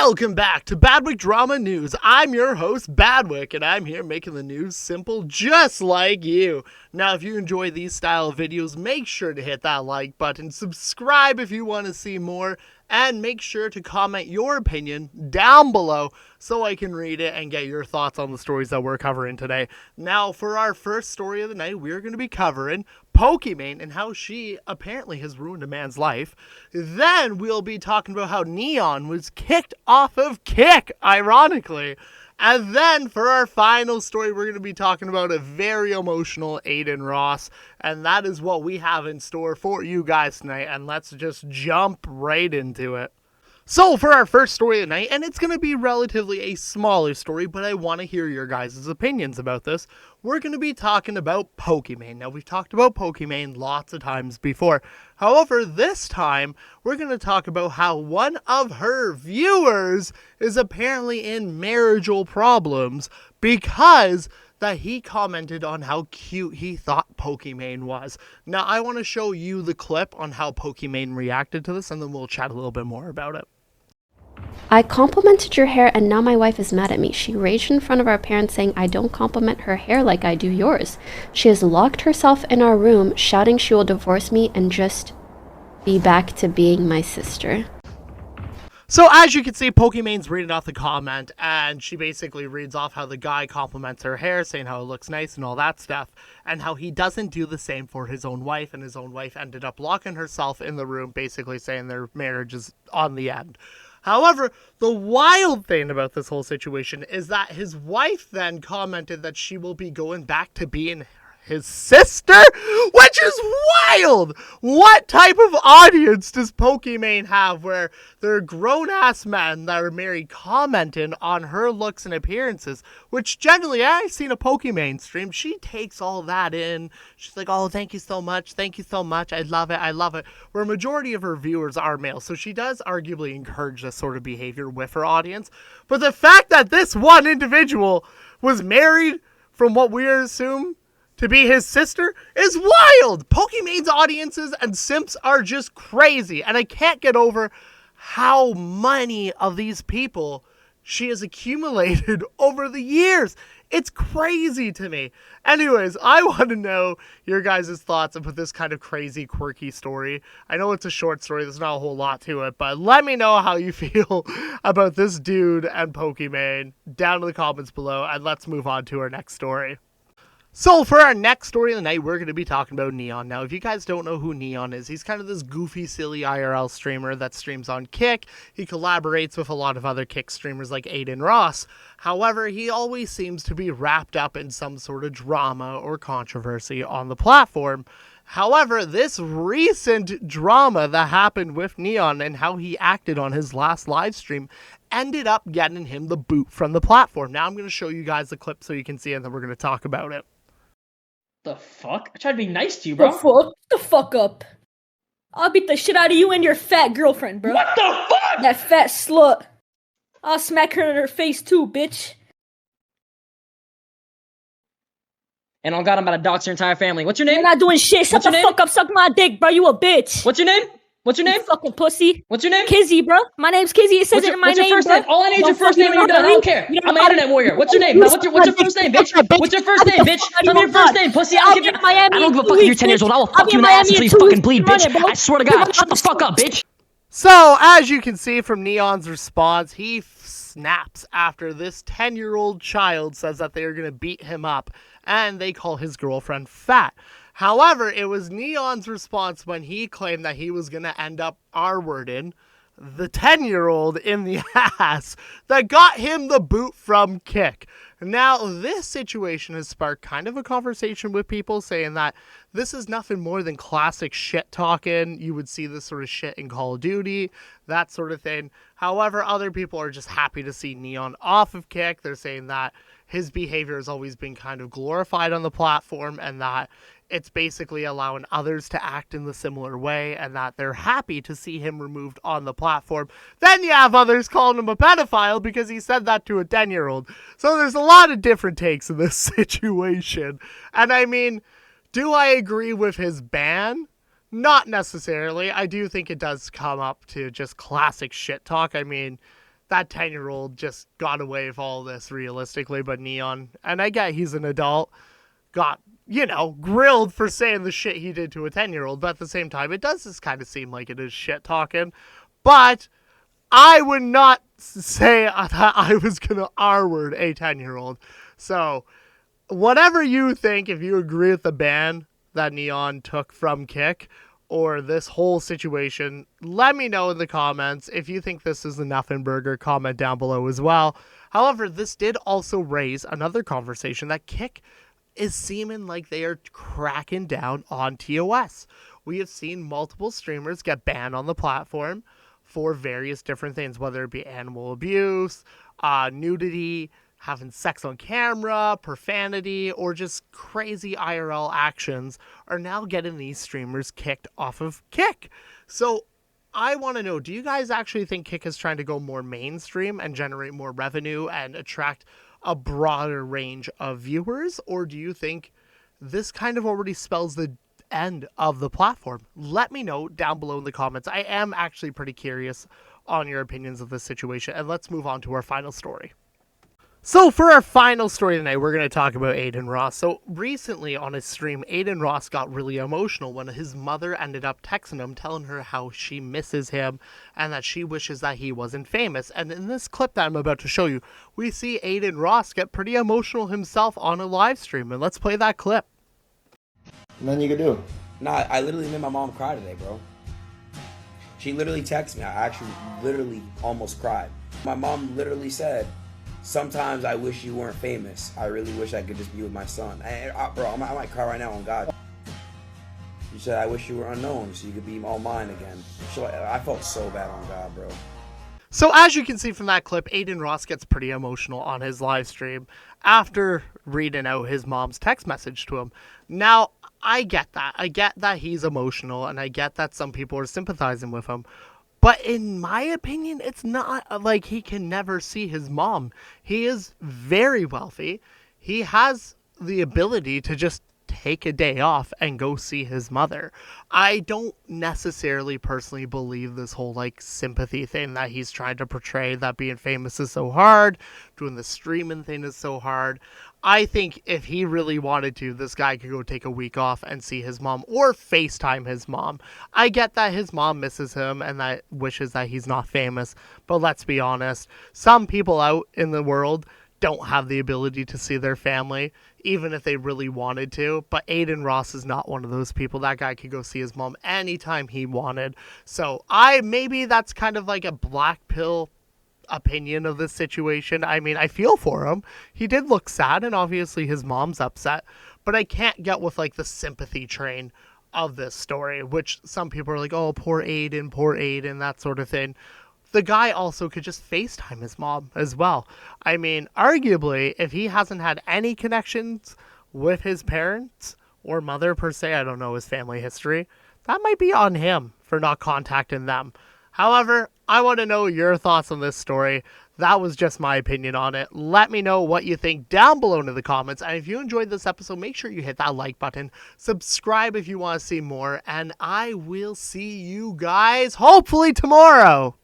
Welcome back to Badwick Drama News. I'm your host, Badwick, and I'm here making the news simple just like you. Now, if you enjoy these style of videos, make sure to hit that like button, subscribe if you want to see more, and make sure to comment your opinion down below so I can read it and get your thoughts on the stories that we're covering today. Now, for our first story of the night, we're going to be covering Pokimane and how she apparently has ruined a man's life. Then we'll be talking about how Ne3n was kicked off of Kick, ironically. And then for our final story, we're going to be talking about a very emotional Adin Ross. And that is what we have in store for you guys tonight. And let's just jump right into it. So for our first story of the night, and it's going to be relatively a smaller story, but I want to hear your guys' opinions about this. We're going to be talking about Pokimane. Now, we've talked about Pokimane lots of times before. However, this time, we're going to talk about how one of her viewers is apparently in marital problems because that he commented on how cute he thought Pokimane was. Now, I want to show you the clip on how Pokimane reacted to this, and then we'll chat a little bit more about it. I complimented your hair and now my wife is mad at me. She raged in front of our parents saying I don't compliment her hair like I do yours. She has locked herself in our room shouting she will divorce me and just be back to being my sister. So as you can see, Pokimane's reading off the comment, and she basically reads off how the guy compliments her hair, saying how it looks nice and all that stuff, and how he doesn't do the same for his own wife, and his own wife ended up locking herself in the room, basically saying their marriage is on the end. However, the wild thing about this whole situation is that his wife then commented that she will be going back to being his sister, which is wild. What type of audience does Pokimane have where there are grown-ass men that are married commenting on her looks and appearances, which generally, I've seen a Pokimane stream, she takes all that in. She's like, oh, thank you so much, I love it, where a majority of her viewers are male, so she does arguably encourage this sort of behavior with her audience. But the fact that this one individual was married, from what we assume to be his sister, is wild. Pokimane's audiences and simps are just crazy, and I can't get over how many of these people she has accumulated over the years. It's crazy to me. Anyways, I want to know your guys' thoughts about this kind of crazy, quirky story. I know it's a short story, there's not a whole lot to it, but let me know how you feel about this dude and Pokimane down in the comments below, and let's move on to our next story. So for our next story of the night, we're going to be talking about Ne3n. Now, if you guys don't know who Ne3n is, he's kind of this goofy, silly IRL streamer that streams on Kick. He collaborates with a lot of other Kick streamers like Adin Ross. However, he always seems to be wrapped up in some sort of drama or controversy on the platform. However, this recent drama that happened with Ne3n and how he acted on his last live stream ended up getting him the boot from the platform. Now I'm going to show you guys the clip so you can see it, and then we're going to talk about it. The fuck? I tried to be nice to you, bro. The fuck? The fuck up. I'll beat the shit out of you and your fat girlfriend, bro. What the fuck? That fat slut. I'll smack her in her face too, bitch. And on God, I'm about to dox your entire family. What's your name? You're not doing shit. Shut the fuck up. Suck my dick, bro. You a bitch. What's your name? What's your name? You fucking pussy. What's your name? Kizzy, bro. My name's Kizzy. It says it in my name, What's your first bro. name? All I need is your first name and you're done. I don't care. I'm an internet warrior. What's your name? Now, what's your first name, bitch? What's your first name, bitch? Tell me your first name, pussy. I don't give I don't give a fuck if you're 10 years old. I will fuck you in the ass until you fucking bleed, bitch. I swear to God. Shut the fuck up, bitch. So, as you can see from Ne3n's response, he snaps after this 10-year-old child says that they are going to beat him up, and they call his girlfriend fat. However, it was Ne3n's response when he claimed that he was going to end up R-wording the 10-year-old in the ass that got him the boot from Kick. Now, this situation has sparked kind of a conversation with people saying that this is nothing more than classic shit talking. You would see this sort of shit in Call of Duty, that sort of thing. However, other people are just happy to see Ne3n off of Kick. They're saying that his behavior has always been kind of glorified on the platform and that it's basically allowing others to act in the similar way and that they're happy to see him removed on the platform. Then you have others calling him a pedophile because he said that to a 10-year-old. So there's a lot of different takes in this situation. And I mean, do I agree with his ban? Not necessarily. I do think it does come up to just classic shit talk. I mean, that 10-year-old just got away with all this realistically, but Ne3n, and I get he's an adult, got, grilled for saying the shit he did to a 10-year-old, but at the same time, it does just kind of seem like it is shit talking. But I would not say that I was going to R-word a 10-year-old. So, whatever you think, if you agree with the ban that Ne3n took from Kick, or this whole situation, let me know in the comments. If you think this is a nothing burger, comment down below as well. However, this did also raise another conversation that Kick is seeming like they are cracking down on TOS. We have seen multiple streamers get banned on the platform for various different things, whether it be animal abuse, nudity, having sex on camera, profanity, or just crazy IRL actions are now getting these streamers kicked off of Kick. So I want to know, do you guys actually think Kick is trying to go more mainstream and generate more revenue and attract a broader range of viewers? Or do you think this kind of already spells the end of the platform? Let me know down below in the comments. I am actually pretty curious on your opinions of this situation. And let's move on to our final story. So for our final story tonight, we're going to talk about Adin Ross. So recently on his stream, Adin Ross got really emotional when his mother ended up texting him, telling her how she misses him and that she wishes that he wasn't famous. And in this clip that I'm about to show you, we see Adin Ross get pretty emotional himself on a live stream. And let's play that clip. Nothing you can do. Nah, I literally made my mom cry today, bro. She literally texted me. I actually literally almost cried. My mom literally said, "Sometimes I wish you weren't famous. I really wish I could just be with my son." Bro, I might cry right now on God. She said, "I wish you were unknown so you could be all mine again." I felt so bad on God, bro. So as you can see from that clip, Adin Ross gets pretty emotional on his live stream after reading out his mom's text message to him. Now, I get that. I get that he's emotional, and I get that some people are sympathizing with him. But in my opinion, it's not like he can never see his mom. He is very wealthy. He has the ability to just take a day off and go see his mother. I don't necessarily personally believe this whole sympathy thing that he's trying to portray, that being famous is so hard, doing the streaming thing is so hard. I think if he really wanted to, this guy could go take a week off and see his mom or FaceTime his mom. I get that his mom misses him and that wishes that he's not famous, but let's be honest, some people out in the world don't have the ability to see their family, even if they really wanted to. But Adin Ross is not one of those people. That guy could go see his mom anytime he wanted. So maybe that's kind of like a black pill opinion of this situation. I mean, I feel for him. He did look sad, and obviously his mom's upset. But I can't get with the sympathy train of this story, which some people are like, oh, poor Adin, that sort of thing. The guy also could just FaceTime his mom as well. I mean, arguably, if he hasn't had any connections with his parents or mother per se, I don't know his family history, that might be on him for not contacting them. However, I want to know your thoughts on this story. That was just my opinion on it. Let me know what you think down below in the comments. And if you enjoyed this episode, make sure you hit that like button. Subscribe if you want to see more. And I will see you guys hopefully tomorrow.